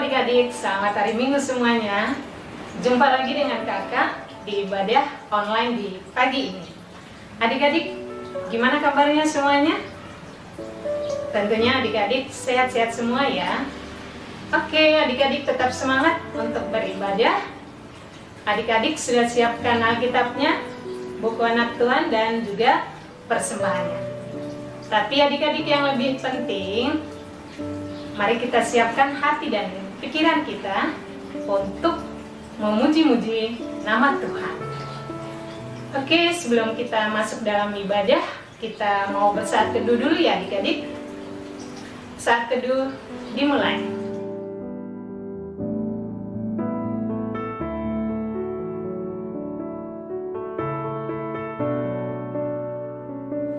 adik-adik, selamat hari Minggu semuanya. Jumpa lagi dengan kakak di ibadah online di pagi ini. Adik-adik, gimana kabarnya semuanya? Tentunya adik-adik sehat-sehat semua ya. Oke, adik-adik tetap semangat untuk beribadah. Adik-adik sudah siapkan Alkitabnya, buku anak Tuhan, dan juga persembahannya. Tapi adik-adik yang lebih penting, mari kita siapkan hati dan pikiran kita untuk memuji-muji nama Tuhan. Oke, sebelum kita masuk dalam ibadah, kita mau bersaat teduh dulu ya adik-adik. Saat teduh dimulai.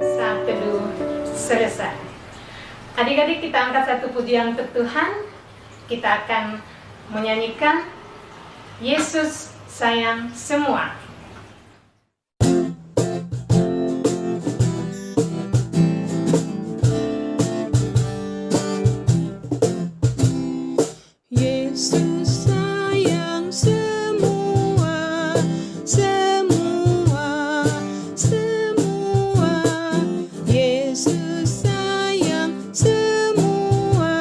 Saat teduh selesai. Adik-adik, kita angkat satu pujian untuk Tuhan. Kita akan menyanyikan Yesus Sayang Semua. Yesus sayang semua, semua, semua. Yesus sayang semua,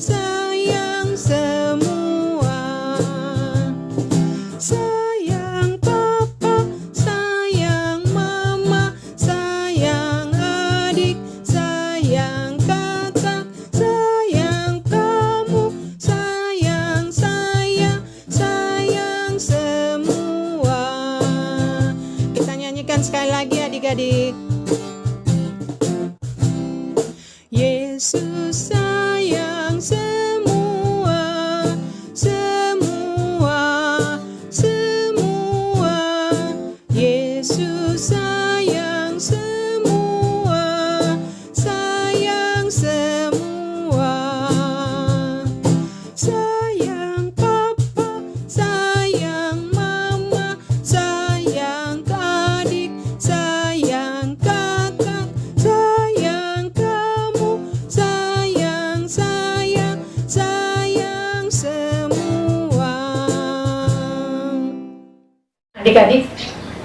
sayang semua. Sayang papa, sayang mama, sayang adik, sayang kakak, sayang kamu, sayang saya, sayang semua. Kita nyanyikan sekali lagi adik-adik. Yesus sayang semua, semua, semua. Yesus sayang semua, sayang semua. Sayang papa, sayang mama, sayang adik, sayang kakak, sayang kamu, sayang saya, sayang semua. Adik-adik,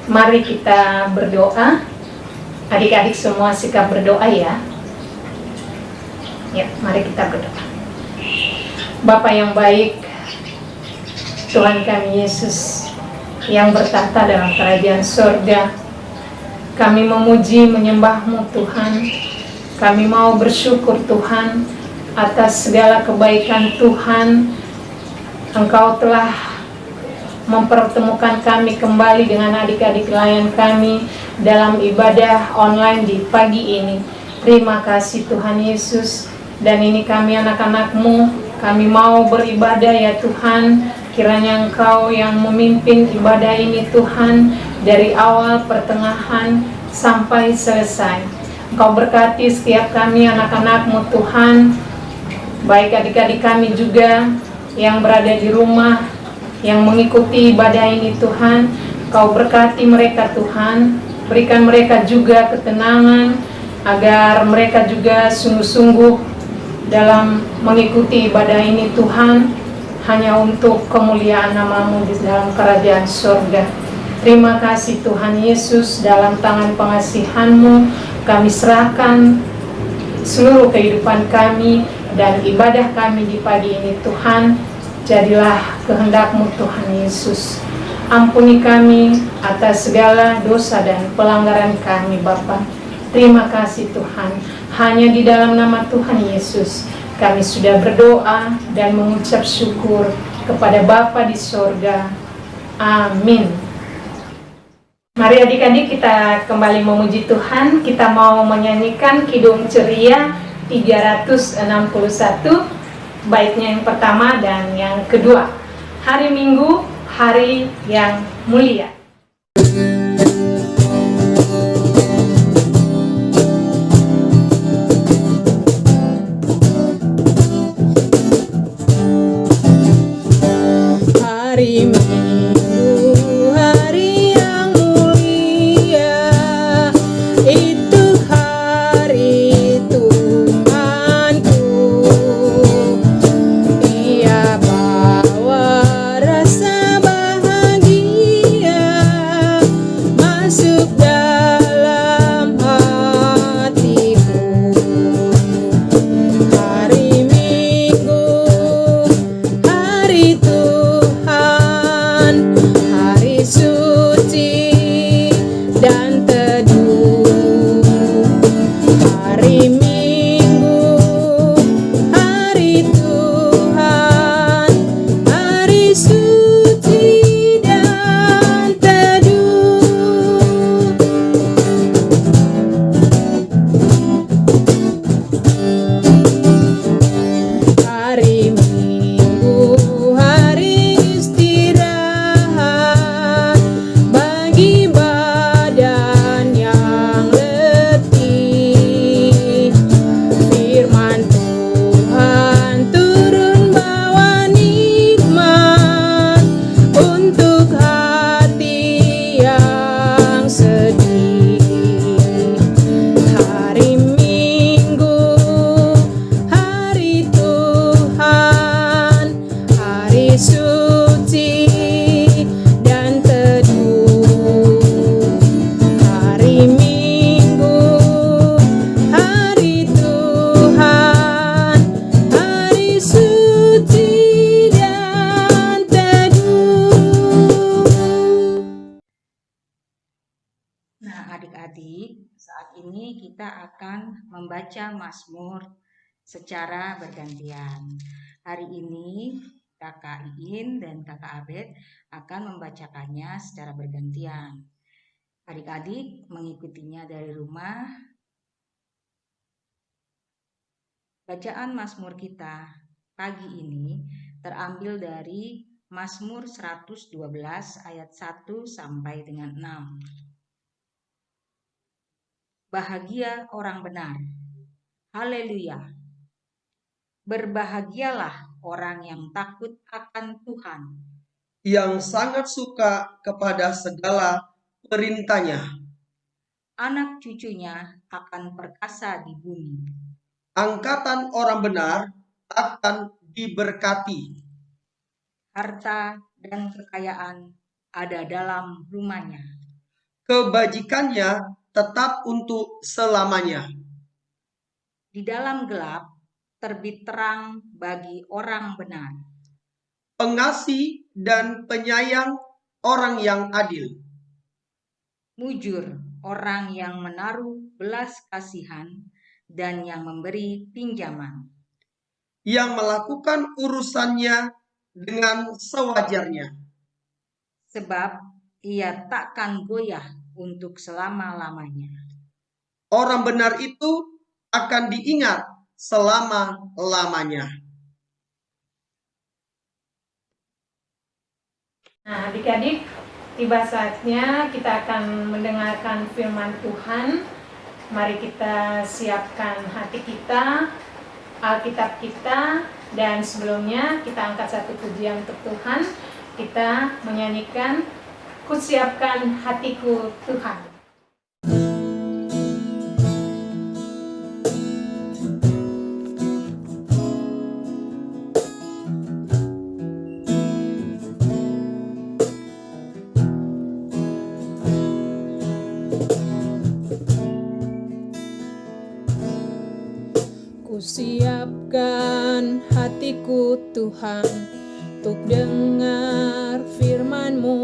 mari kita berdoa. Adik-adik semua sikap berdoa ya. Ya, mari kita berdoa. Bapa yang baik, Tuhan kami Yesus yang bertahta dalam kerajaan surga, kami memuji menyembah-Mu Tuhan. Kami mau bersyukur Tuhan atas segala kebaikan Tuhan. Engkau telah mempertemukan kami kembali dengan adik-adik layan kami dalam ibadah online di pagi ini. Terima kasih Tuhan Yesus. Dan ini kami anak-anak-Mu, kami mau beribadah ya Tuhan. Kiranya Engkau yang memimpin ibadah ini Tuhan, dari awal, pertengahan, sampai selesai. Engkau berkati setiap kami anak-anak-Mu Tuhan, baik adik-adik kami juga yang berada di rumah, yang mengikuti ibadah ini Tuhan. Kau berkati mereka Tuhan, berikan mereka juga ketenangan, agar mereka juga sungguh-sungguh dalam mengikuti ibadah ini Tuhan, hanya untuk kemuliaan nama-Mu di dalam kerajaan surga. Terima kasih Tuhan Yesus, dalam tangan pengasihan-Mu kami serahkan seluruh kehidupan kami dan ibadah kami di pagi ini Tuhan. Jadilah kehendak-Mu Tuhan Yesus. Ampuni kami atas segala dosa dan pelanggaran kami Bapa. Terima kasih Tuhan. Hanya di dalam nama Tuhan Yesus kami sudah berdoa dan mengucap syukur kepada Bapa di sorga. Amin. Mari adik-adik kita kembali memuji Tuhan. Kita mau menyanyikan Kidung Ceria 361, baiknya yang pertama dan yang kedua. Hari Minggu, hari yang mulia. Hari Minggu, hari yang mulia, itu hari Tuhanku. Ia akan membaca Mazmur secara bergantian. Hari ini Kakak Iin dan Kakak Abed akan membacakannya secara bergantian. Adik-adik mengikutinya dari rumah. Bacaan Mazmur kita pagi ini terambil dari Mazmur 112 ayat 1 sampai dengan 6. Bahagia orang benar. Haleluya. Berbahagialah orang yang takut akan Tuhan, yang sangat suka kepada segala perintahnya. anak cucunya akan perkasa di bumi. Angkatan orang benar akan diberkati. Harta dan kekayaan ada dalam rumahnya. Kebajikannya tetap untuk selamanya. Di dalam gelap terbit terang bagi orang benar. Pengasih dan penyayang orang yang adil. Mujur orang yang menaruh belas kasihan dan yang memberi pinjaman. Yang melakukan urusannya dengan sewajarnya. Sebab ia takkan goyah untuk selama-lamanya. Orang benar itu akan diingat selama-lamanya. Nah, adik-adik, tiba saatnya kita akan mendengarkan firman Tuhan. Mari kita siapkan hati kita, Alkitab kita, dan sebelumnya kita angkat satu pujian untuk Tuhan. Kita menyanyikan "Kusiapkan Hatiku Tuhan". Kusiapkan hatiku Tuhan untuk dengar firman-Mu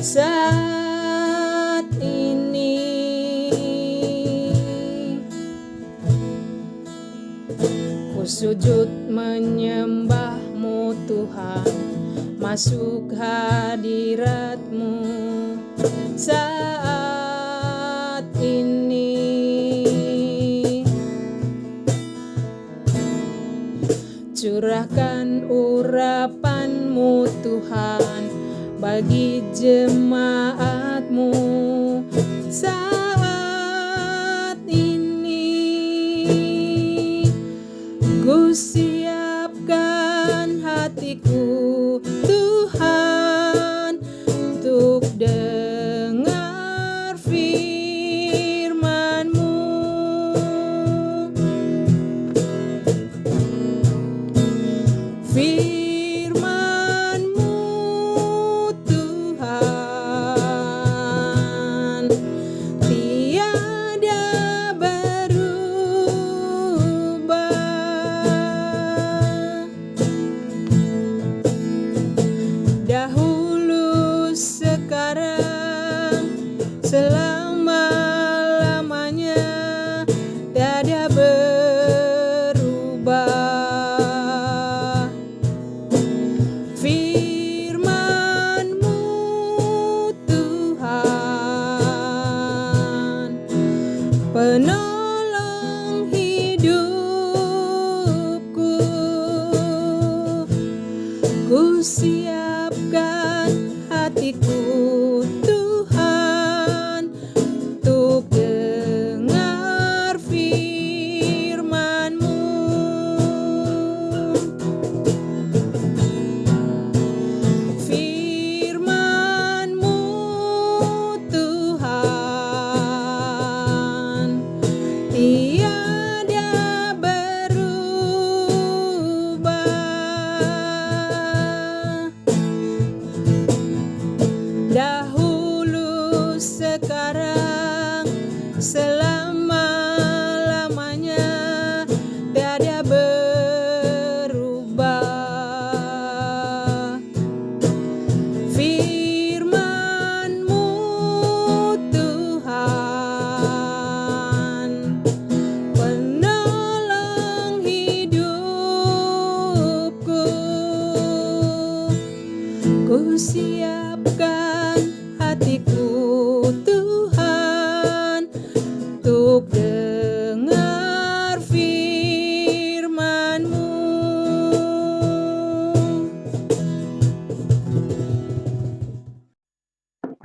saat ini. Ku sujud menyembah-Mu Tuhan, masuk hadirat-Mu saat ini. Curahkan urapan-Mu Tuhan bagi jemaat-Mu saat ini. Ku siapkan hatiku Tuhan untuk dengar firman-Mu. Firman-Mu Tuhan tiada berubah. Dahulu, sekarang, selama-lamanya tiada berubah. Firman-Mu Tuhan, penolong hidupku. Ku siapkan hatiku Tuhan untuk dengar firman-Mu. Firman-Mu Tuhan tiada berubah.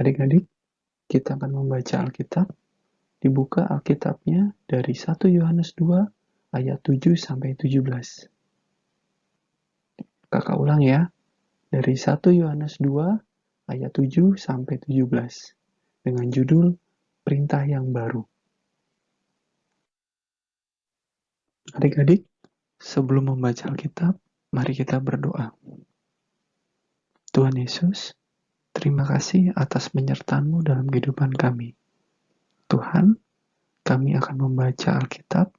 Adik-adik, kita akan membaca Alkitab. Dibuka Alkitabnya dari 1 Yohanes 2 ayat 7 sampai 17. Kakak ulang ya. Dari 1 Yohanes 2 ayat 7 sampai 17 dengan judul Perintah yang Baru. Adik-adik, sebelum membaca Alkitab, mari kita berdoa. Tuhan Yesus, terima kasih atas penyertaan-Mu dalam kehidupan kami. Tuhan, kami akan membaca Alkitab,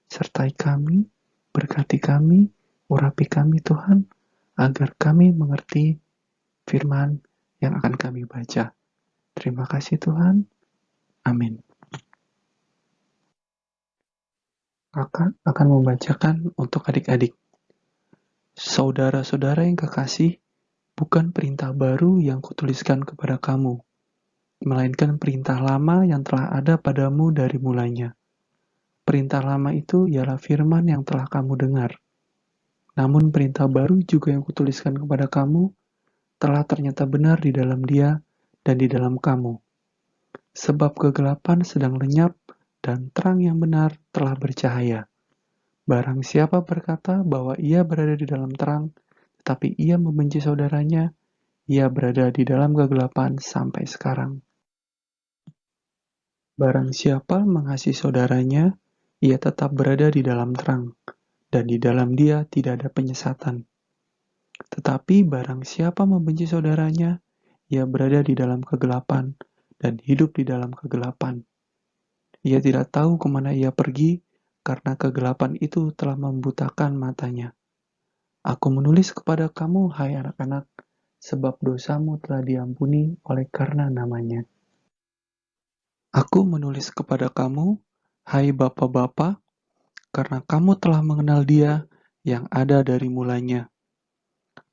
sertai kami, berkati kami, urapi kami Tuhan, agar kami mengerti firman yang akan kami baca. Terima kasih Tuhan. Amin. Kakak akan membacakan untuk adik-adik. Saudara-saudara yang kekasih, bukan perintah baru yang kutuliskan kepada kamu, melainkan perintah lama yang telah ada padamu dari mulanya. Perintah lama itu ialah firman yang telah kamu dengar. Namun perintah baru juga yang kutuliskan kepada kamu telah ternyata benar di dalam Dia dan di dalam kamu. Sebab kegelapan sedang lenyap dan terang yang benar telah bercahaya. Barang siapa berkata bahwa ia berada di dalam terang, tetapi ia membenci saudaranya, ia berada di dalam kegelapan sampai sekarang. Barang siapa mengasihi saudaranya, ia tetap berada di dalam terang, dan di dalam dia tidak ada penyesatan. Tetapi barang siapa membenci saudaranya, ia berada di dalam kegelapan, dan hidup di dalam kegelapan. Ia tidak tahu kemana ia pergi, karena kegelapan itu telah membutakan matanya. Aku menulis kepada kamu, hai anak-anak, sebab dosamu telah diampuni oleh karena namanya. Aku menulis kepada kamu, hai bapak-bapak, karena kamu telah mengenal Dia yang ada dari mulanya.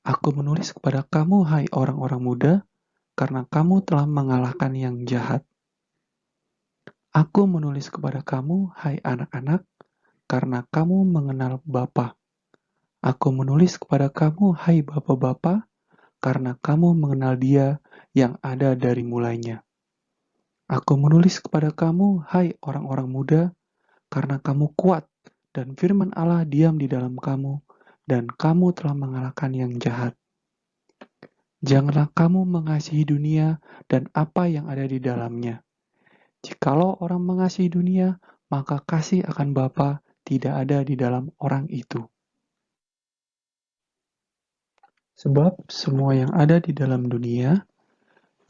Aku menulis kepada kamu, hai orang-orang muda, karena kamu telah mengalahkan yang jahat. Aku menulis kepada kamu, hai anak-anak, karena kamu mengenal Bapa. Aku menulis kepada kamu, hai bapak-bapak, karena kamu mengenal Dia yang ada dari mulanya. Aku menulis kepada kamu, hai orang-orang muda, karena kamu kuat, dan firman Allah diam di dalam kamu, dan kamu telah mengalahkan yang jahat. Janganlah kamu mengasihi dunia dan apa yang ada di dalamnya. Jikalau orang mengasihi dunia, maka kasih akan Bapa tidak ada di dalam orang itu. Sebab semua yang ada di dalam dunia,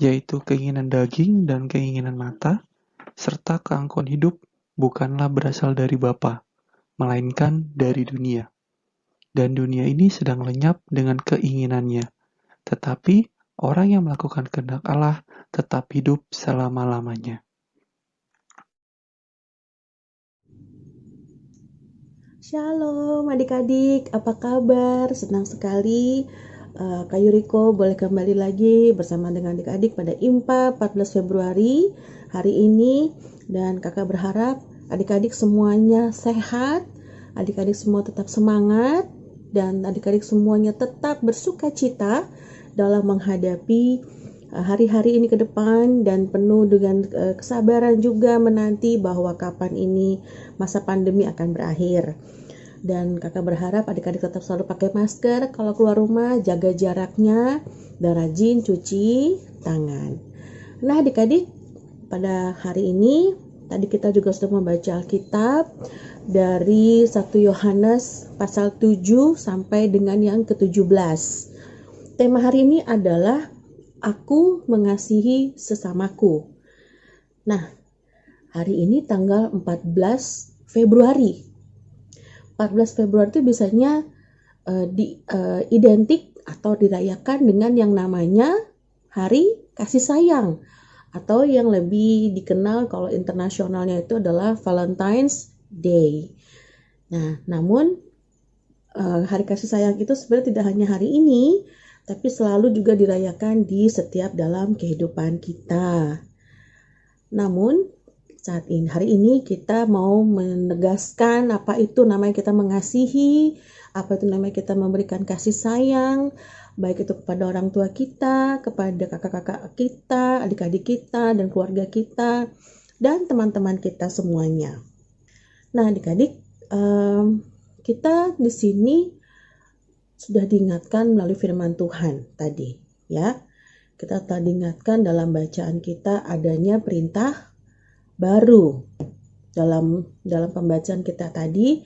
yaitu keinginan daging dan keinginan mata, serta keangkuhan hidup, bukanlah berasal dari Bapa, melainkan dari dunia. Dan dunia ini sedang lenyap dengan keinginannya. Tetapi orang yang melakukan kehendak Allah tetap hidup selama-lamanya. Shalom adik-adik, apa kabar? Senang sekali Kak Yuriko boleh kembali lagi bersama dengan adik-adik pada IMPA 14 Februari hari ini. Dan kakak berharap adik-adik semuanya sehat, adik-adik semua tetap semangat, dan adik-adik semuanya tetap bersuka cita dalam menghadapi hari-hari ini ke depan, dan penuh dengan kesabaran juga menanti bahwa kapan ini masa pandemi akan berakhir. Dan kakak berharap adik-adik tetap selalu pakai masker kalau keluar rumah, jaga jaraknya, dan rajin cuci tangan. Nah adik-adik, pada hari ini tadi kita juga sudah membaca Alkitab dari 1 Yohanes pasal 7 sampai dengan yang ke-17. Tema hari ini adalah Aku mengasihi sesamaku. Nah, hari ini tanggal 14 Februari. 14 Februari itu biasanya identik atau dirayakan dengan yang namanya Hari Kasih Sayang, atau yang lebih dikenal kalau internasionalnya itu adalah Valentine's Day. Nah, namun Hari Kasih Sayang itu sebenarnya tidak hanya hari ini, tapi selalu juga dirayakan di setiap dalam kehidupan kita. Namun, saat ini. Hari ini kita mau menegaskan apa itu namanya kita mengasihi, apa itu namanya kita memberikan kasih sayang, baik itu kepada orang tua kita, kepada kakak-kakak kita, adik-adik kita, dan keluarga kita, dan teman-teman kita semuanya. Nah, adik-adik, kita di sini sudah diingatkan melalui firman Tuhan tadi, ya. Kita telah diingatkan dalam bacaan kita adanya perintah baru dalam pembacaan kita tadi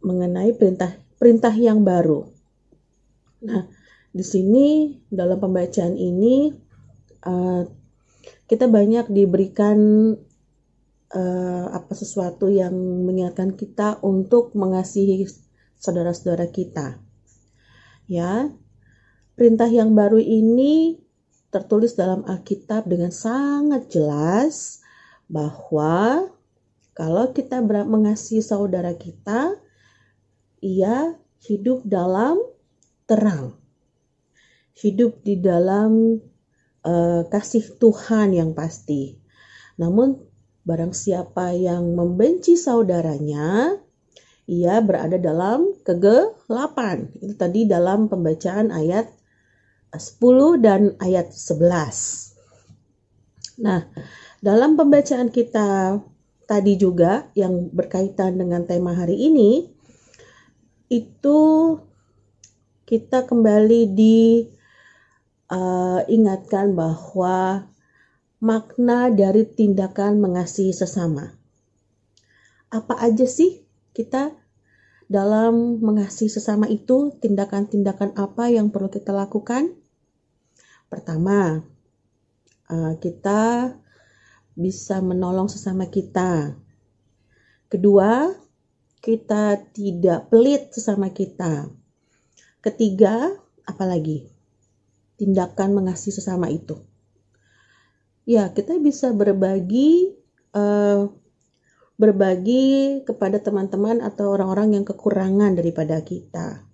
mengenai perintah yang baru. Nah, di sini dalam pembacaan ini kita banyak diberikan sesuatu yang mengingatkan kita untuk mengasihi saudara-saudara kita. Ya, perintah yang baru ini tertulis dalam Alkitab dengan sangat jelas bahwa kalau kita mengasihi saudara kita, ia hidup dalam terang, hidup di dalam kasih Tuhan yang pasti. Namun barang siapa yang membenci saudaranya, ia berada dalam kegelapan. Itu tadi dalam pembacaan ayat 10 dan ayat 11. Nah, dalam pembacaan kita tadi juga yang berkaitan dengan tema hari ini, itu kita kembali diingatkan bahwa makna dari tindakan mengasihi sesama. Apa aja sih kita dalam mengasihi sesama itu, tindakan-tindakan apa yang perlu kita lakukan? Pertama, kita bisa menolong sesama kita. Kedua, kita tidak pelit sesama kita. Ketiga, apalagi? Tindakan mengasihi sesama itu. Ya, kita bisa berbagi kepada teman-teman atau orang-orang yang kekurangan daripada kita.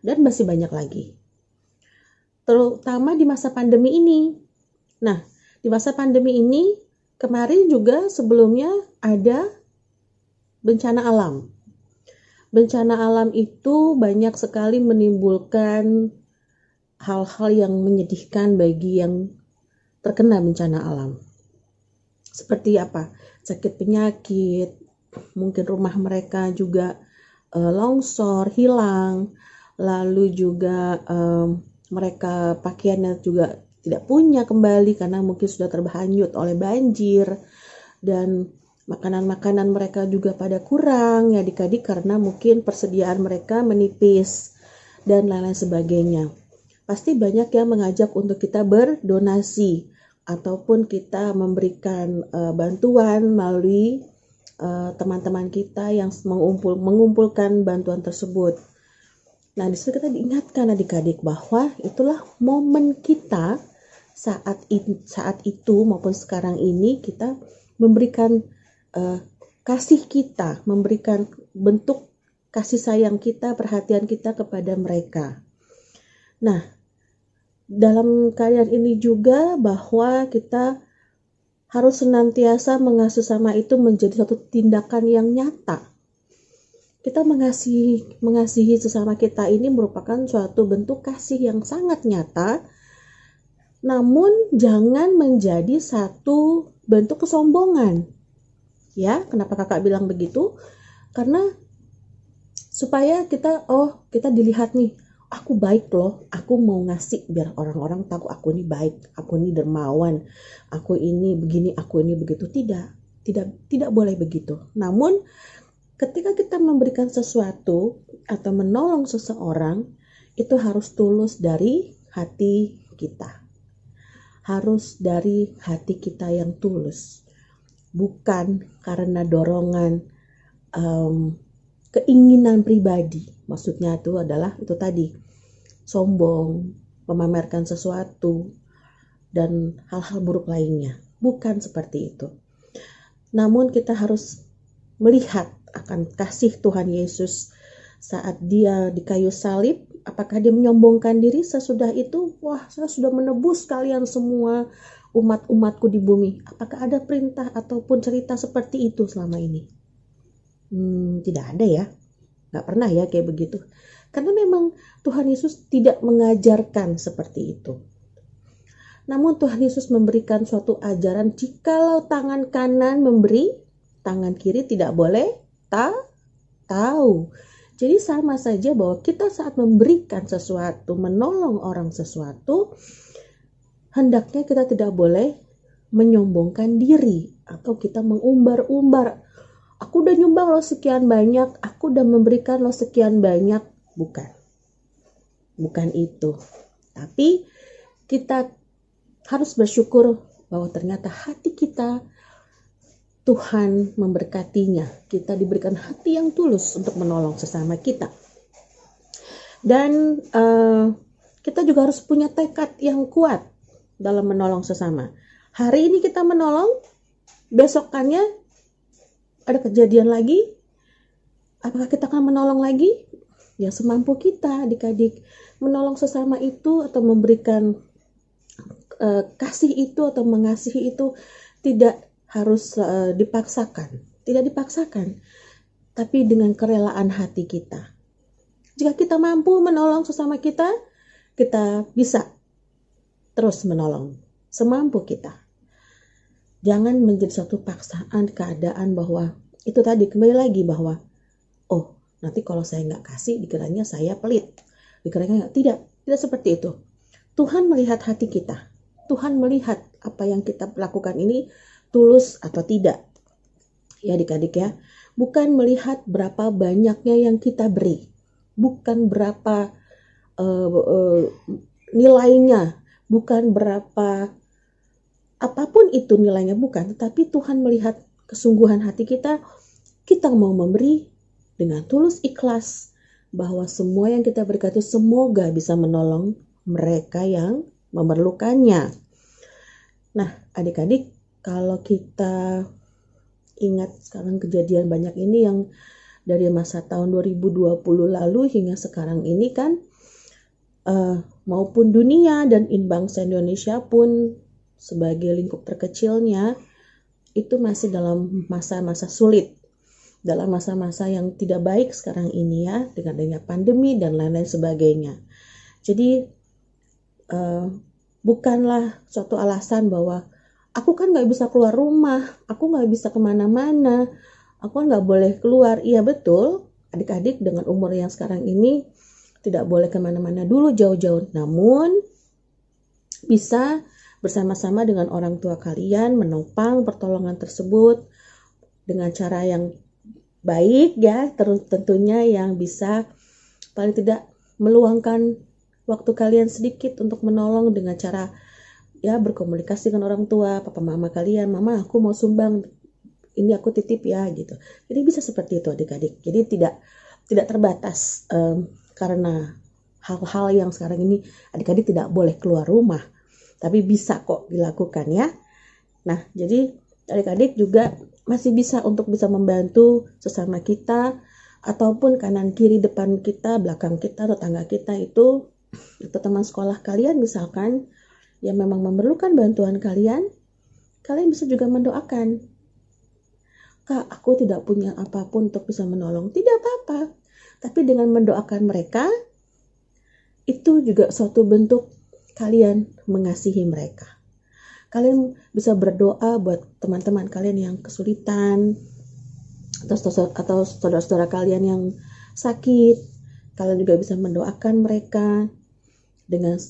Dan masih banyak lagi. Terutama di masa pandemi ini. Nah, di masa pandemi ini, kemarin juga sebelumnya ada bencana alam. Bencana alam itu banyak sekali menimbulkan hal-hal yang menyedihkan bagi yang terkena bencana alam. Seperti apa? Sakit penyakit, mungkin rumah mereka juga longsor, hilang, lalu juga mereka pakaiannya juga tidak punya kembali karena mungkin sudah terbahanyut oleh banjir, dan makanan-makanan mereka juga pada kurang ya adik-adik karena mungkin persediaan mereka menipis dan lain-lain sebagainya. Pasti banyak yang mengajak untuk kita berdonasi ataupun kita memberikan bantuan melalui teman-teman kita yang mengumpulkan bantuan tersebut. Nah, di situ kita diingatkan adik-adik bahwa itulah momen kita saat itu maupun sekarang ini kita memberikan kasih kita, memberikan bentuk kasih sayang kita, perhatian kita kepada mereka. Nah, dalam keadaan ini juga bahwa kita harus senantiasa mengasihi sesama itu menjadi satu tindakan yang nyata. Kita mengasihi sesama kita ini merupakan suatu bentuk kasih yang sangat nyata, namun jangan menjadi satu bentuk kesombongan. Ya, kenapa kakak bilang begitu? Karena supaya kita dilihat nih, aku baik loh, aku mau ngasih biar orang-orang tahu aku ini baik, aku ini dermawan, aku ini begini, aku ini begitu. Tidak boleh begitu. Namun ketika kita memberikan sesuatu atau menolong seseorang, itu harus tulus dari hati kita. Harus dari hati kita yang tulus. Bukan karena dorongan keinginan pribadi. Maksudnya itu adalah itu tadi, sombong, memamerkan sesuatu, dan hal-hal buruk lainnya. Bukan seperti itu. Namun kita harus melihat akan kasih Tuhan Yesus saat dia di kayu salib. Apakah dia menyombongkan diri sesudah itu? Wah, saya sudah menebus kalian semua. umat-umatku di bumi. Apakah ada perintah ataupun cerita seperti itu selama ini? Tidak ada ya. Nggak pernah ya kayak begitu. Karena memang Tuhan Yesus tidak mengajarkan seperti itu. Namun Tuhan Yesus memberikan suatu ajaran, jikalau tangan kanan memberi, tangan kiri tidak boleh tahu. Jadi sama saja bahwa kita saat memberikan sesuatu, menolong orang sesuatu, hendaknya kita tidak boleh menyombongkan diri atau kita mengumbar-umbar. Aku udah nyumbang loh sekian banyak, aku udah memberikan loh sekian banyak. Bukan itu. Tapi kita harus bersyukur bahwa ternyata hati kita Tuhan memberkatinya. Kita diberikan hati yang tulus untuk menolong sesama kita. Dan kita juga harus punya tekad yang kuat dalam menolong sesama. Hari ini kita menolong, besokannya ada kejadian lagi. Apakah kita akan menolong lagi? Ya semampu kita, adik-adik. Menolong sesama itu atau memberikan kasih itu atau mengasihi itu tidak harus dipaksakan. Tidak dipaksakan. Tapi dengan kerelaan hati kita. Jika kita mampu menolong sesama kita, kita bisa terus menolong semampu kita. Jangan menjadi suatu paksaan keadaan bahwa itu tadi kembali lagi bahwa nanti kalau saya nggak kasih dikiranya saya pelit, dikiranya nggak. Tidak seperti itu. Tuhan melihat hati kita. Tuhan melihat apa yang kita lakukan ini tulus atau tidak. Ya adik-adik ya, bukan melihat berapa banyaknya yang kita beri, bukan berapa nilainya, bukan berapa apapun itu nilainya, bukan. Tetapi Tuhan melihat kesungguhan hati kita. Kita mau memberi dengan tulus ikhlas, bahwa semua yang kita berikan itu semoga bisa menolong mereka yang memerlukannya. Nah adik-adik, kalau kita ingat sekarang kejadian banyak ini yang dari masa tahun 2020 lalu hingga sekarang ini kan, maupun dunia dan Bangsa Indonesia pun sebagai lingkup terkecilnya itu masih dalam masa-masa sulit, dalam masa-masa yang tidak baik sekarang ini ya, dengan adanya pandemi dan lain-lain sebagainya. Jadi bukanlah suatu alasan bahwa aku kan nggak bisa keluar rumah, aku nggak bisa kemana-mana, aku kan nggak boleh keluar. Iya betul, adik-adik dengan umur yang sekarang ini tidak boleh kemana-mana dulu jauh-jauh. Namun bisa bersama-sama dengan orang tua kalian menopang pertolongan tersebut dengan cara yang baik ya, tentunya yang bisa paling tidak meluangkan waktu kalian sedikit untuk menolong dengan cara ya berkomunikasi dengan orang tua, papa mama kalian, mama aku mau sumbang, ini aku titip ya gitu. Jadi bisa seperti itu adik-adik. Jadi tidak terbatas karena hal-hal yang sekarang ini adik-adik tidak boleh keluar rumah, tapi bisa kok dilakukan ya. Nah jadi adik-adik juga masih bisa untuk bisa membantu sesama kita, ataupun kanan kiri depan kita, belakang kita, tetangga kita itu, atau teman sekolah kalian misalkan yang memang memerlukan bantuan kalian bisa juga mendoakan. Kak, aku tidak punya apapun untuk bisa menolong. Tidak apa-apa. Tapi dengan mendoakan mereka, itu juga suatu bentuk kalian mengasihi mereka. Kalian bisa berdoa buat teman-teman kalian yang kesulitan, atau saudara-saudara kalian yang sakit. Kalian juga bisa mendoakan mereka dengan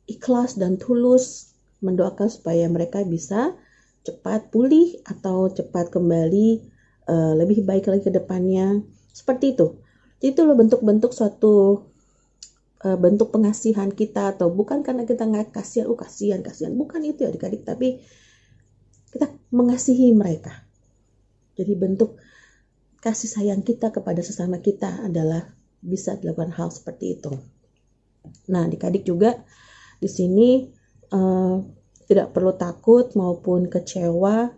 ikhlas dan tulus, mendoakan supaya mereka bisa cepat pulih atau cepat kembali lebih baik lagi ke depannya. Seperti itu. Jadi itu loh bentuk-bentuk suatu bentuk pengasihan kita, atau bukan karena kita nggak kasihan, bukan itu adik-adik, tapi kita mengasihi mereka. Jadi bentuk kasih sayang kita kepada sesama kita adalah bisa dilakukan hal seperti itu. Nah adik-adik juga di sini tidak perlu takut maupun kecewa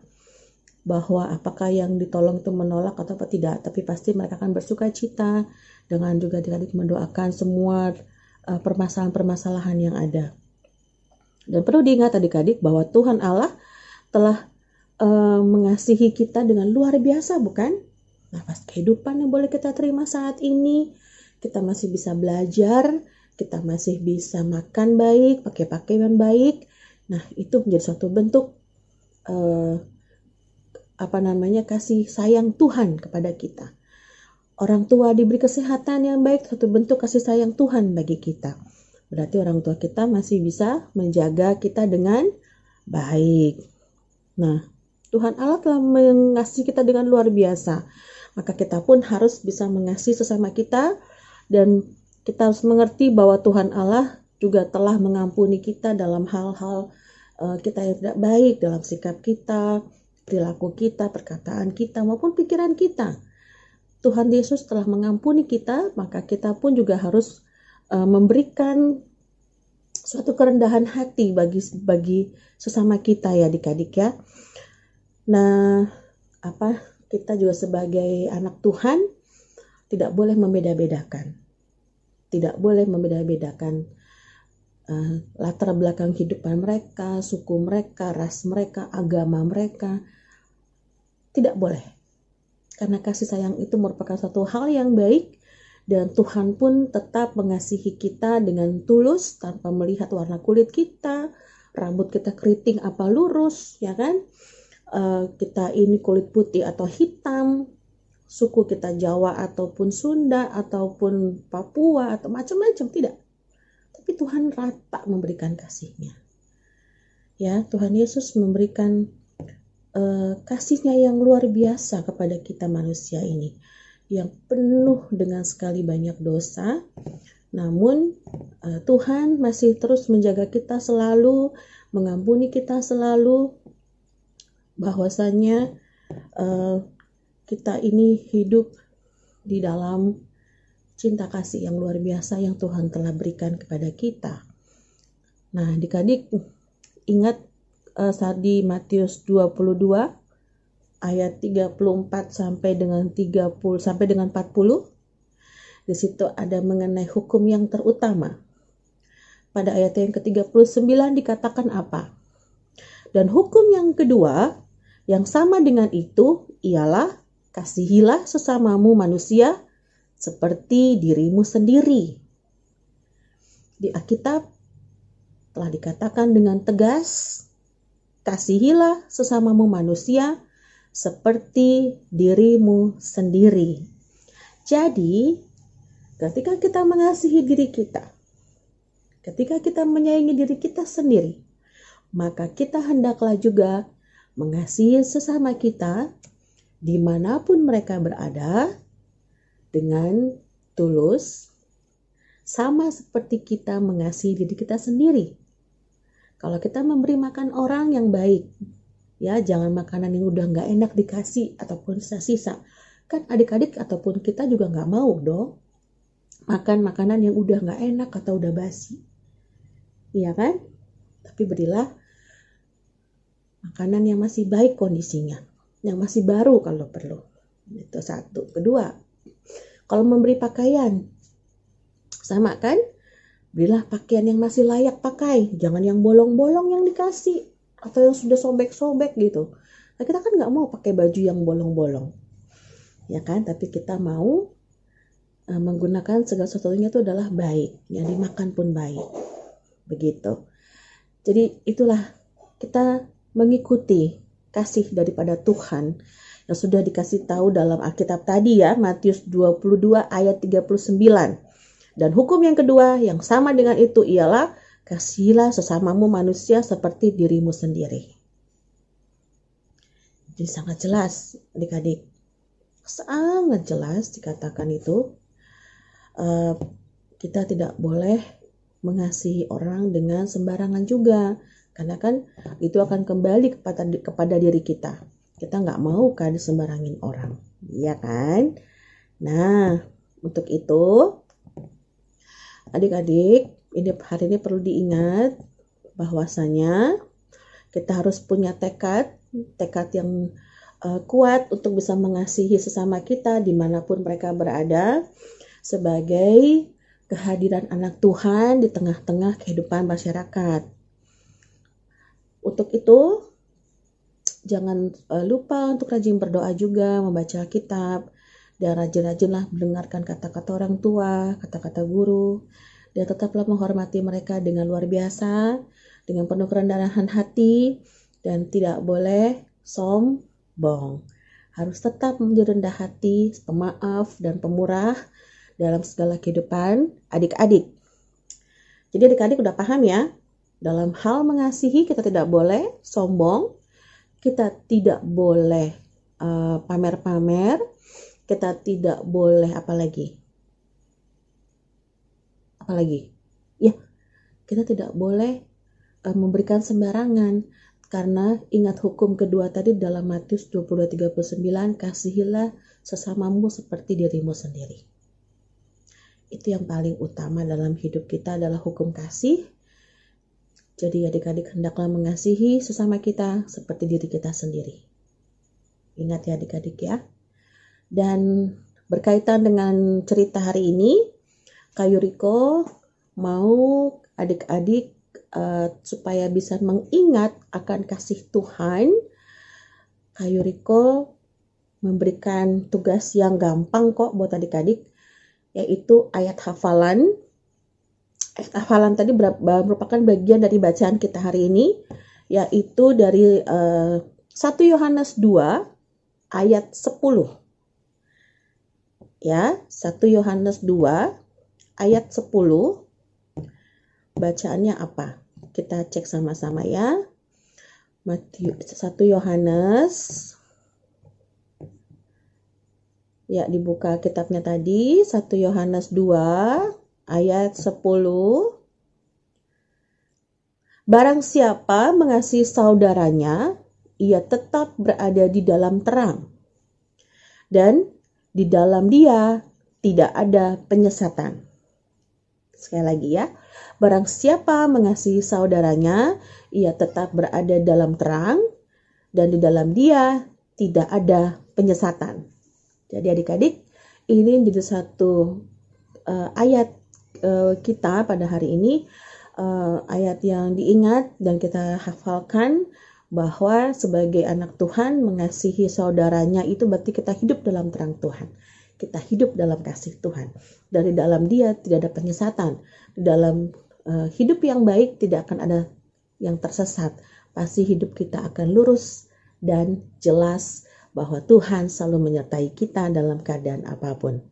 bahwa apakah yang ditolong itu menolak atau tidak, tapi pasti mereka akan bersuka cita dengan juga adik-adik mendoakan semua permasalahan-permasalahan yang ada. Dan perlu diingat adik-adik bahwa Tuhan Allah telah mengasihi kita dengan luar biasa, bukan? Nafas kehidupan yang boleh kita terima saat ini, kita masih bisa belajar, kita masih bisa makan baik, pakai pakaian baik. Nah, itu menjadi suatu bentuk kasih sayang Tuhan kepada kita. Orang tua diberi kesehatan yang baik, satu bentuk kasih sayang Tuhan bagi kita. Berarti orang tua kita masih bisa menjaga kita dengan baik. Nah, Tuhan Allah telah mengasihi kita dengan luar biasa. Maka kita pun harus bisa mengasihi sesama kita, dan kita harus mengerti bahwa Tuhan Allah juga telah mengampuni kita dalam hal-hal kita yang tidak baik, dalam sikap kita, perilaku kita, perkataan kita, maupun pikiran kita. Tuhan Yesus telah mengampuni kita, maka kita pun juga harus memberikan suatu kerendahan hati bagi sesama kita ya adik-adik ya. Nah, kita juga sebagai anak Tuhan tidak boleh membeda-bedakan. Tidak boleh membeda-bedakan latar belakang kehidupan mereka, suku mereka, ras mereka, agama mereka. Tidak boleh. Karena kasih sayang itu merupakan suatu hal yang baik, dan Tuhan pun tetap mengasihi kita dengan tulus tanpa melihat warna kulit kita, rambut kita keriting apa lurus, ya kan? Kita ini kulit putih atau hitam, suku kita Jawa ataupun Sunda ataupun Papua atau macam-macam, tidak. Tapi Tuhan rata memberikan kasih-Nya. Ya, Tuhan Yesus memberikan kasih-Nya yang luar biasa kepada kita manusia ini, yang penuh dengan sekali banyak dosa. Namun Tuhan masih terus menjaga kita selalu, mengampuni kita selalu, bahwasanya kita ini hidup di dalam cinta kasih yang luar biasa yang Tuhan telah berikan kepada kita. Nah, adik-adik ingat saat di Matius 22 ayat 34 sampai dengan 40, di situ ada mengenai hukum yang terutama. Pada ayat yang ke-39 dikatakan apa? Dan hukum yang kedua yang sama dengan itu ialah kasihilah sesamamu manusia seperti dirimu sendiri. Di Alkitab telah dikatakan dengan tegas, kasihilah sesamamu manusia seperti dirimu sendiri. Jadi, ketika kita mengasihi diri kita, ketika kita menyayangi diri kita sendiri, maka kita hendaklah juga mengasihi sesama kita dimanapun mereka berada dengan tulus, sama seperti kita mengasihi diri kita sendiri. Kalau kita memberi makan orang yang baik, ya jangan makanan yang udah nggak enak dikasih ataupun sisa-sisa. Kan adik-adik ataupun kita juga nggak mau dong makan makanan yang udah nggak enak atau udah basi. Iya kan? Tapi berilah makanan yang masih baik kondisinya, yang masih baru kalau perlu. Itu satu. Kedua, kalau memberi pakaian, sama kan? Berilah pakaian yang masih layak pakai, jangan yang bolong-bolong yang dikasih atau yang sudah sobek-sobek gitu. Nah, kita kan nggak mau pakai baju yang bolong-bolong, ya kan? Tapi kita mau menggunakan segala sesuatunya itu adalah baik, yang dimakan pun baik, begitu. Jadi itulah kita mengikuti kasih daripada Tuhan yang sudah dikasih tahu dalam Alkitab tadi ya, Matius 22 ayat 39. Dan hukum yang kedua yang sama dengan itu ialah kasihilah sesamamu manusia seperti dirimu sendiri. Jadi sangat jelas adik-adik, sangat jelas dikatakan itu. Kita tidak boleh mengasihi orang dengan sembarangan juga. Karena kan itu akan kembali kepada diri kita. Kita nggak mau kan disembarangin orang, iya kan? Nah, untuk itu adik-adik, hari ini perlu diingat bahwasanya kita harus punya tekad yang kuat untuk bisa mengasihi sesama kita dimanapun mereka berada, sebagai kehadiran anak Tuhan di tengah-tengah kehidupan masyarakat. Untuk itu, jangan lupa untuk rajin berdoa juga, membaca kitab, dan rajin-rajinlah mendengarkan kata-kata orang tua, kata-kata guru, dan tetaplah menghormati mereka dengan luar biasa, dengan penuh kerendahan hati, dan tidak boleh sombong. Harus tetap menjadi rendah hati, pemaaf, dan pemurah dalam segala kehidupan adik-adik. Jadi adik-adik udah paham ya, dalam hal mengasihi kita tidak boleh sombong, kita tidak boleh pamer-pamer, kita tidak boleh apalagi? Ya, kita tidak boleh memberikan sembarangan, karena ingat hukum kedua tadi dalam Matius 22:39, kasihilah sesamamu seperti dirimu sendiri. Itu yang paling utama dalam hidup kita adalah hukum kasih. Jadi adik-adik hendaklah mengasihi sesama kita seperti diri kita sendiri. Ingat ya adik-adik ya. Dan berkaitan dengan cerita hari ini, Kak Yuriko mau adik-adik supaya bisa mengingat akan kasih Tuhan, Kak Yuriko memberikan tugas yang gampang kok buat adik-adik, yaitu ayat hafalan. Ayat hafalan tadi merupakan bagian dari bacaan kita hari ini, yaitu dari 1 Yohanes 2 ayat 10. Ya, 1 Yohanes 2 ayat 10. Bacaannya apa? Kita cek sama-sama ya. 1 Yohanes. Ya, dibuka kitabnya tadi, 1 Yohanes 2 ayat 10. Barang siapa mengasihi saudaranya, ia tetap berada di dalam terang, dan di dalam dia tidak ada penyesatan. Sekali lagi ya, barang siapa mengasihi saudaranya, ia tetap berada dalam terang, dan di dalam dia tidak ada penyesatan. Jadi adik-adik, ini menjadi satu ayat kita pada hari ini, ayat yang diingat dan kita hafalkan, bahwa sebagai anak Tuhan mengasihi saudaranya itu berarti kita hidup dalam terang Tuhan, kita hidup dalam kasih Tuhan. Dari dalam dia tidak ada penyesatan, di dalam hidup yang baik tidak akan ada yang tersesat, pasti hidup kita akan lurus dan jelas bahwa Tuhan selalu menyertai kita dalam keadaan apapun.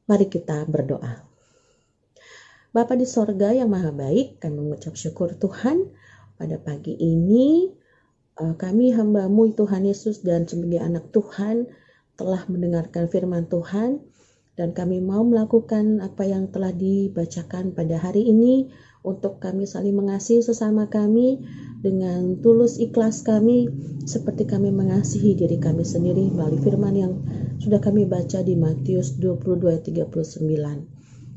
Mari kita berdoa. Bapa di sorga yang maha baik, kami mengucap syukur Tuhan pada pagi ini. Kami hamba-Mu Tuhan Yesus dan sebagai anak Tuhan telah mendengarkan firman Tuhan, dan kami mau melakukan apa yang telah dibacakan pada hari ini, untuk kami saling mengasihi sesama kami dengan tulus ikhlas kami, seperti kami mengasihi diri kami sendiri melalui firman yang sudah kami baca di Matius 22:39.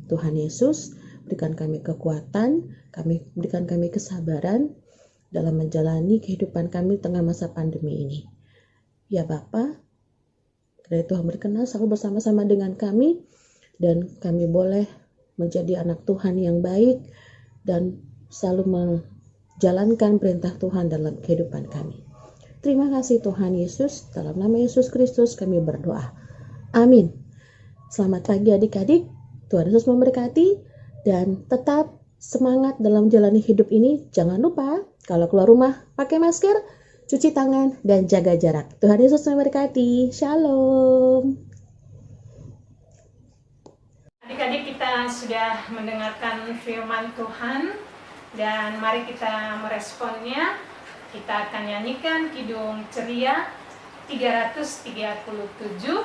Tuhan Yesus, berikan kami kekuatan, berikan kami kesabaran dalam menjalani kehidupan kami di tengah masa pandemi ini. Ya Bapa, kiranya Tuhan berkenan selalu bersama-sama dengan kami, dan kami boleh menjadi anak Tuhan yang baik dan selalu menjalankan perintah Tuhan dalam kehidupan kami. Terima kasih Tuhan Yesus, dalam nama Yesus Kristus kami berdoa. Amin. Selamat pagi adik-adik, Tuhan Yesus memberkati. Dan tetap semangat dalam jalani hidup ini. Jangan lupa kalau keluar rumah pakai masker, cuci tangan, dan jaga jarak. Tuhan Yesus memberkati. Shalom. Adik-adik, kita sudah mendengarkan firman Tuhan, dan mari kita meresponnya. Kita akan nyanyikan Kidung Ceria 337,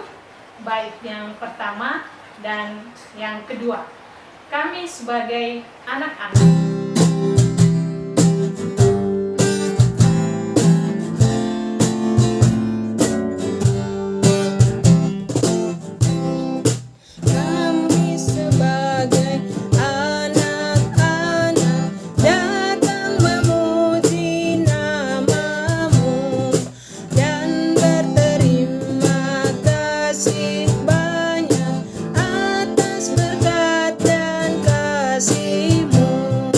bait yang pertama dan yang kedua. Kami sebagai anak-anak. Kami sebagai anak-anak datang memuji nama-Mu dan berterima kasih banyak atas berkat dan kasih-Mu.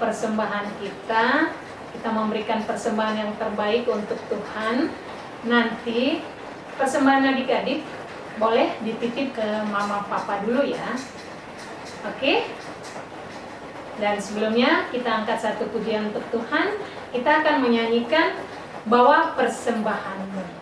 persembahan kita. Kita memberikan persembahan yang terbaik untuk Tuhan. Nanti persembahan adik-adik boleh dititip ke mama papa dulu ya. Oke? Dan sebelumnya kita angkat satu pujian untuk Tuhan. Kita akan menyanyikan Bawa Persembahanmu.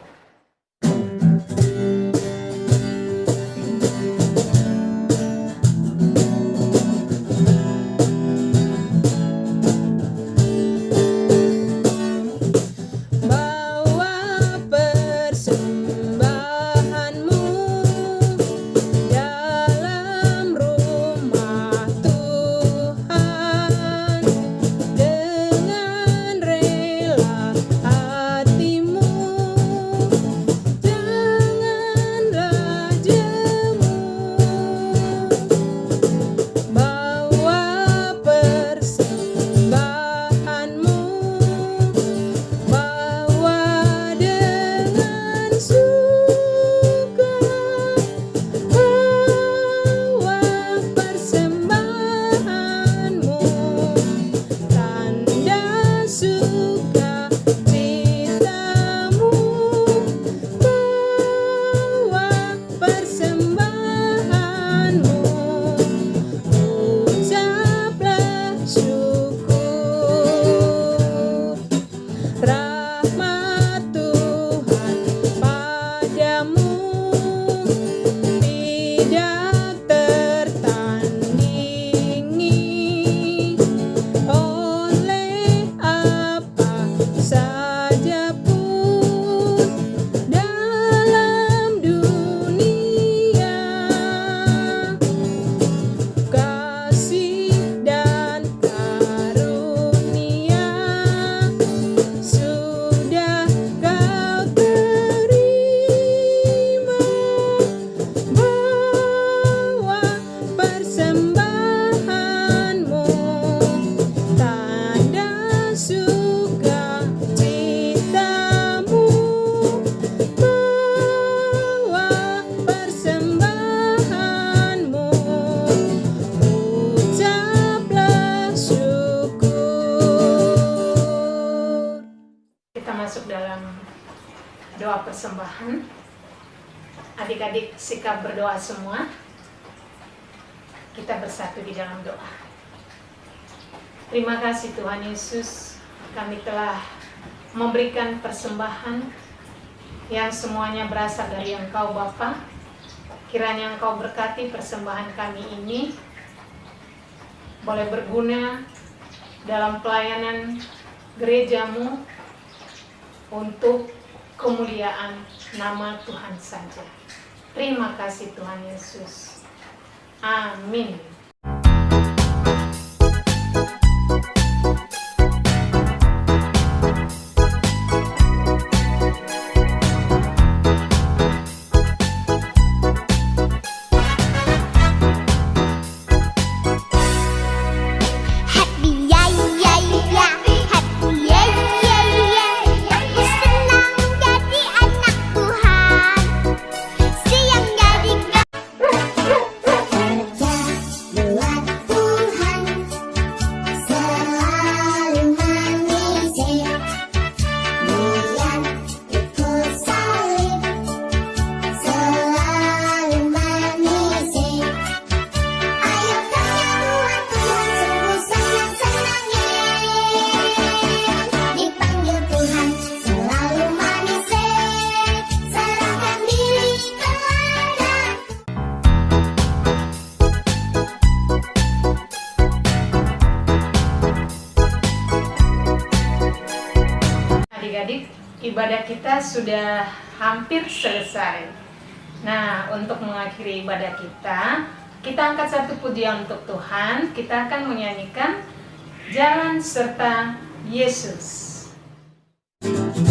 Doa persembahan. Adik-adik sikap berdoa semua. Kita bersatu di dalam doa. Terima kasih Tuhan Yesus, kami telah memberikan persembahan yang semuanya berasal dari Engkau Bapa. Kiranya Engkau berkati persembahan kami ini boleh berguna dalam pelayanan gerejamu untuk kemuliaan nama Tuhan saja. Terima kasih Tuhan Yesus. Amin. Adik-adik, ibadah kita sudah hampir selesai. Nah, untuk mengakhiri ibadah kita angkat satu pujian untuk Tuhan. Kita akan menyanyikan Jalan Serta Yesus. Yesus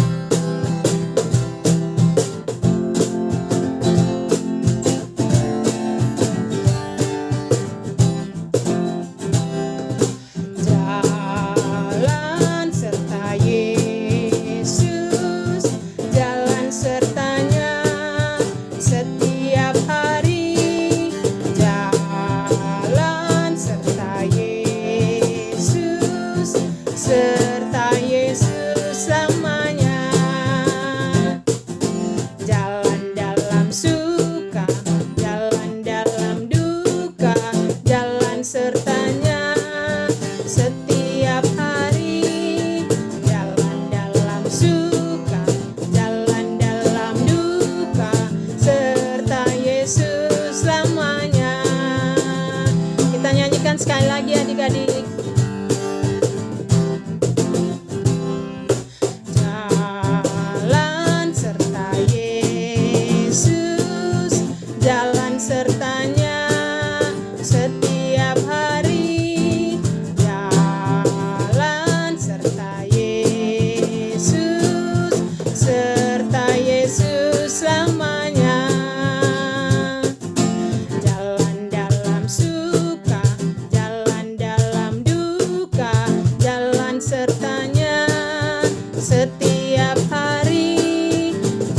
setiap hari.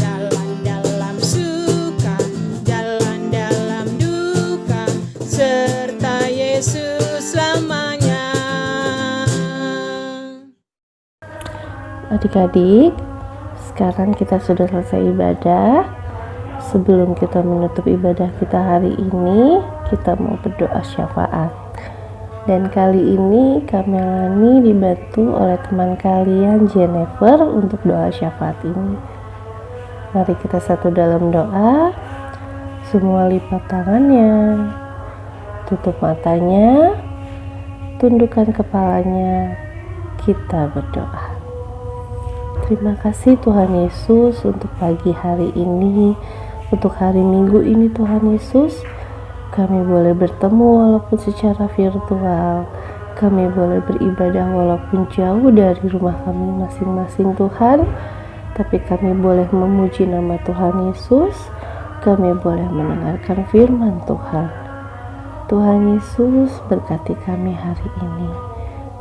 Jalan dalam suka, jalan dalam duka, serta Yesus selamanya. Adik-adik, sekarang kita sudah selesai ibadah. Sebelum kita menutup ibadah kita hari ini, kita mau berdoa syafaat. Dan kali ini Kak Melani dibantu oleh teman kalian Jennifer untuk doa syafaat ini. Mari kita satu dalam doa. Semua lipat tangannya, tutup matanya, tundukkan kepalanya. Kita berdoa. Terima kasih Tuhan Yesus untuk pagi hari ini, untuk hari Minggu ini Tuhan Yesus. Kami boleh bertemu walaupun secara virtual. Kami boleh beribadah walaupun jauh dari rumah kami masing-masing Tuhan. Tapi kami boleh memuji nama Tuhan Yesus. Kami boleh mendengarkan firman Tuhan. Tuhan Yesus berkati kami hari ini.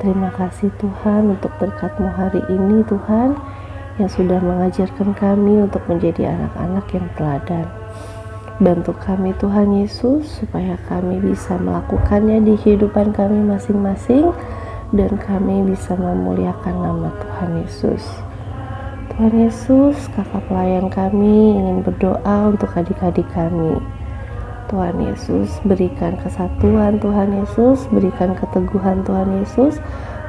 Terima kasih Tuhan untuk berkat-Mu hari ini Tuhan, yang sudah mengajarkan kami untuk menjadi anak-anak yang teladan. Bantu kami Tuhan Yesus supaya kami bisa melakukannya di kehidupan kami masing-masing, dan kami bisa memuliakan nama Tuhan Yesus. Tuhan Yesus, kakak pelayan kami ingin berdoa untuk adik-adik kami. Tuhan Yesus, berikan kesatuan Tuhan Yesus, berikan keteguhan Tuhan Yesus,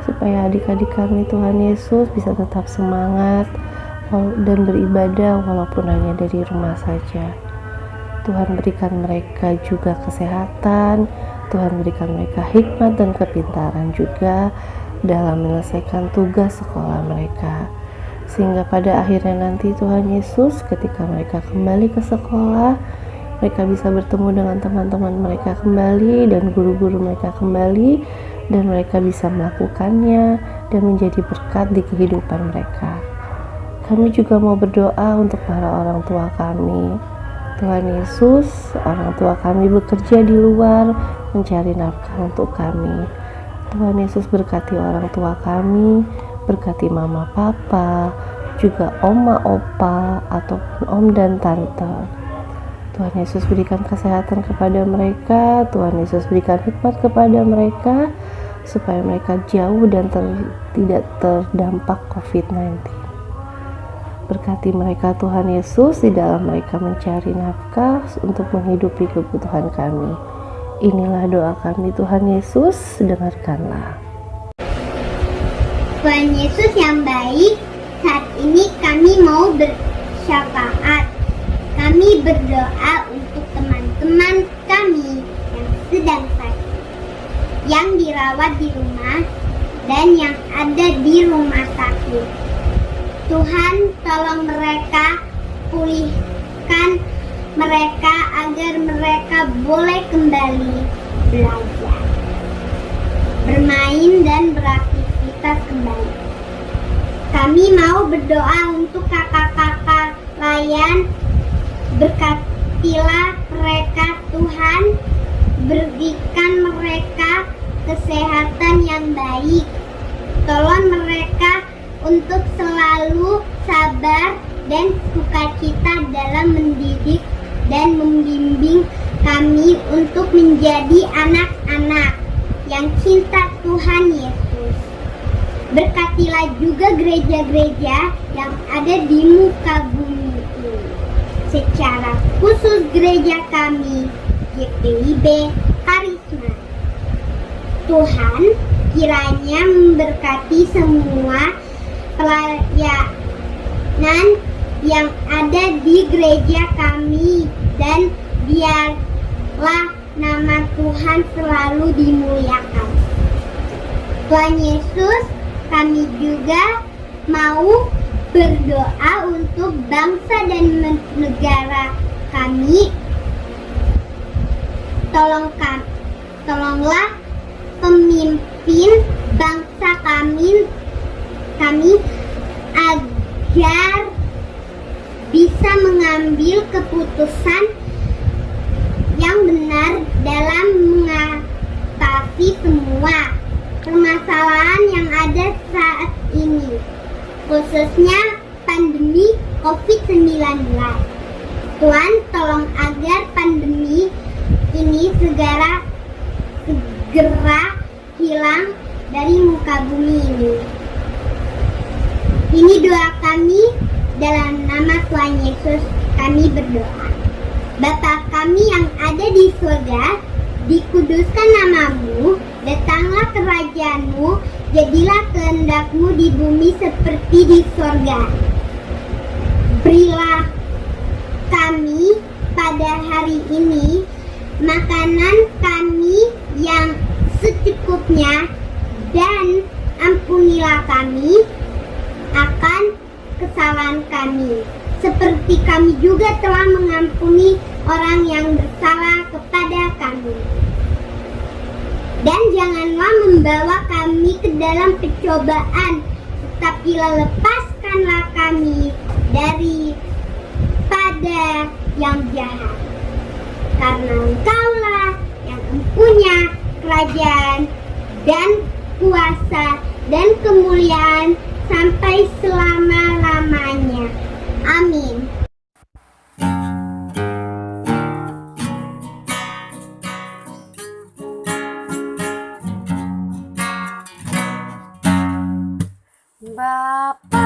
supaya adik-adik kami Tuhan Yesus bisa tetap semangat dan beribadah walaupun hanya dari rumah saja. Tuhan berikan mereka juga kesehatan, Tuhan berikan mereka hikmat dan kepintaran juga dalam menyelesaikan tugas sekolah mereka. Sehingga pada akhirnya nanti Tuhan Yesus, ketika mereka kembali ke sekolah, mereka bisa bertemu dengan teman-teman mereka kembali dan guru-guru mereka kembali, dan mereka bisa melakukannya dan menjadi berkat di kehidupan mereka. Kami juga mau berdoa untuk para orang tua kami. Tuhan Yesus, orang tua kami bekerja di luar mencari nafkah untuk kami. Tuhan Yesus berkati orang tua kami, berkati mama papa, juga oma opa ataupun om dan tante. Tuhan Yesus berikan kesehatan kepada mereka, Tuhan Yesus berikan hikmat kepada mereka, supaya mereka jauh dan tidak terdampak COVID-19. Berkati mereka Tuhan Yesus di dalam mereka mencari nafkah untuk menghidupi kebutuhan kami. Inilah doa kami Tuhan Yesus, dengarkanlah. Tuhan Yesus yang baik, saat ini kami mau bersyafaat. Kami berdoa untuk teman-teman kami yang sedang sakit, yang dirawat di rumah, dan yang ada di rumah sakit. Tuhan, tolong mereka, pulihkan mereka agar mereka boleh kembali belajar, bermain dan beraktivitas kembali. Kami mau berdoa untuk kakak-kakak layan, berkatilah mereka Tuhan, berikan mereka kesehatan yang baik. Tolong mereka untuk selalu sabar dan sukacita dalam mendidik dan membimbing kami untuk menjadi anak-anak yang cinta Tuhan Yesus. Berkatilah juga gereja-gereja yang ada di muka bumi ini. Secara khusus gereja kami, GPIB Karisma. Tuhan kiranya memberkati semua pelayanan yang ada di gereja kami, dan biarlah nama Tuhan selalu dimuliakan. Tuhan Yesus, kami juga mau berdoa untuk bangsa dan negara kami. Tolonglah pemimpin bangsa kami agar bisa mengambil keputusan yang benar dalam mengatasi semua permasalahan yang ada saat ini. khususnya pandemi COVID-19. Tuhan tolong agar pandemi ini segera hilang dari muka bumi ini. Ini doa kami, dalam nama Tuhan Yesus kami berdoa. Bapa kami yang ada di surga, dikuduskan namamu, datanglah kerajaanmu, jadilah kehendakmu di bumi seperti di surga. Berilah kami pada hari ini makanan kami yang secukupnya, dan ampunilah kami akan kesalahan kami, seperti kami juga telah mengampuni orang yang bersalah kepada kami. Dan janganlah membawa kami ke dalam pencobaan, tetapi lepaskanlah kami daripada yang jahat. Karena Engkaulah yang mempunyai kerajaan dan kuasa dan kemuliaan sampai selama-lamanya. Amin. Bapa